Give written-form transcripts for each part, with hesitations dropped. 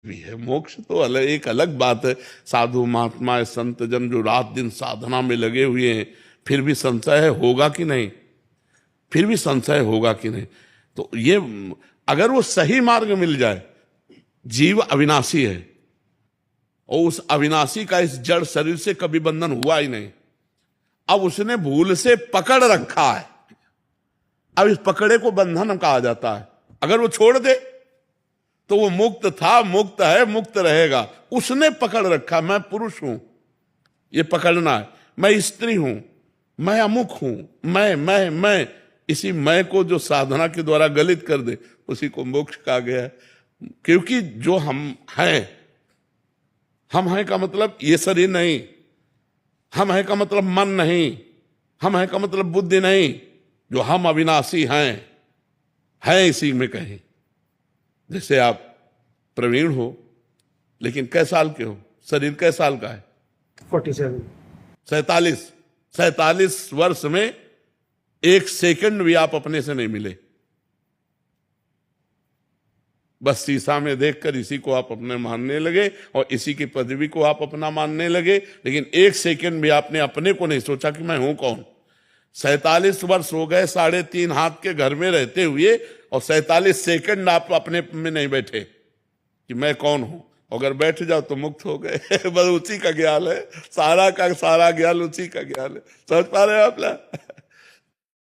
भी है। मोक्ष तो अलग, एक अलग बात है। साधु महात्मा संत जन जो रात दिन साधना में लगे हुए हैं, फिर भी संशय है होगा कि नहीं, फिर भी संशय होगा कि नहीं। तो ये अगर वो सही मार्ग मिल जाए, जीव अविनाशी है और उस अविनाशी का इस जड़ शरीर से कभी बंधन हुआ ही नहीं। अब उसने भूल से पकड़ रखा है, अब इस पकड़े को बंधन कहा जाता है। अगर वो छोड़ दे तो वो मुक्त था, मुक्त है, मुक्त रहेगा। उसने पकड़ रखा, मैं पुरुष हूं, ये पकड़ना है, मैं स्त्री हूं, मैं अमुक हूं, मैं इसी मैं को जो साधना के द्वारा गलित कर दे उसी को मोक्ष कहा गया है। क्योंकि जो हम हैं का मतलब ये शरीर नहीं, हम है का मतलब मन नहीं, हम है का मतलब बुद्धि नहीं। जो हम अविनाशी हैं इसी में कहीं। जैसे आप प्रवीण हो लेकिन कै साल के हो, शरीर कै साल का है? 47। 47 वर्ष में एक सेकंड भी आप अपने से नहीं मिले। बस शीशा में देखकर इसी को आप अपने मानने लगे और इसी की पदवी को आप अपना मानने लगे, लेकिन एक सेकंड भी आपने अपने को नहीं सोचा कि मैं हूं कौन। 47 वर्ष हो गए 3.5 हाथ के घर में रहते हुए और 47 सेकंड आप अपने में नहीं बैठे कि मैं कौन हूं। अगर बैठ जाओ तो मुक्त हो गए। बस उसी का ज्ञान है, सारा का सारा ज्ञान उसी का ज्ञान है। समझ पा रहे हो आप ना?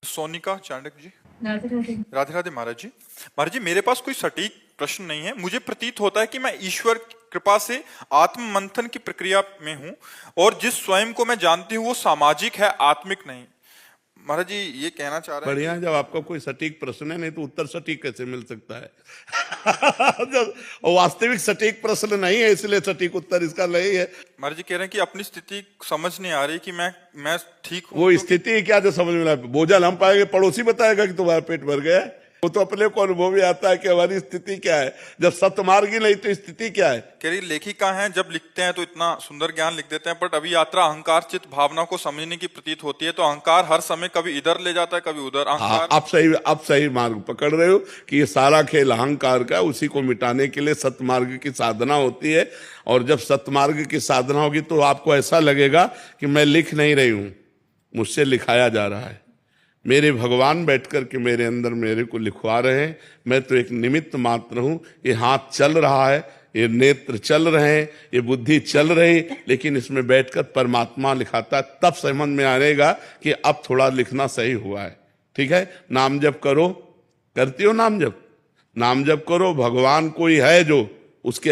सोनिका चांडक जी, राधे राधे महाराज जी। महाराज जी, मेरे पास कोई सटीक प्रश्न नहीं है। मुझे प्रतीत होता है कि मैं ईश्वर कृपा से आत्म मंथन की प्रक्रिया में हूं और जिस स्वयं को मैं जानती हूं वो सामाजिक है, आत्मिक नहीं। महाराज जी ये कहना चाह रहे हैं। बढ़िया, जब आपका कोई सटीक प्रश्न है, नहीं तो उत्तर सटीक कैसे मिल सकता है? जब वास्तविक सटीक प्रश्न नहीं है इसलिए सटीक उत्तर इसका नहीं है। महाराज जी कह रहे हैं कि अपनी स्थिति समझ नहीं आ रही कि मैं ठीक हूं। वो स्थिति क्या जो समझ में ना, भोजन हम पाएंगे, पड़ोसी बताएगा कि तुम्हारा पेट भर गया है। वो तो अपने को अनुभव में आता है कि हमारी स्थिति क्या है। जब सतमार्गी नहीं तो स्थिति क्या है? कह रही लेखिका हैं, जब लिखते हैं तो इतना सुंदर ज्ञान लिख देते हैं, बट अभी यात्रा अहंकार चित्त भावना को समझने की प्रतीत होती है। तो अहंकार हर समय कभी इधर ले जाता है, कभी उधर। हाँ, आप सही मार्ग पकड़ रहे हो कि ये सारा खेल अहंकार का, उसी को मिटाने के लिए सतमार्ग की साधना होती है। और जब सतमार्ग की साधना होगी तो आपको ऐसा लगेगा कि मैं लिख नहीं रही हूं, मुझसे लिखाया जा रहा है। मेरे भगवान बैठकर के मेरे अंदर मेरे को लिखवा रहे हैं, मैं तो एक निमित्त मात्र हूं। ये हाथ चल रहा है, ये नेत्र चल रहे हैं, ये बुद्धि चल रही, लेकिन इसमें बैठकर परमात्मा लिखाता है। तब समझ में आएगा कि अब थोड़ा लिखना सही हुआ है। ठीक है, नाम जप करो, करती हो नाम जप? नाम जप करो, भगवान कोई है जो उसके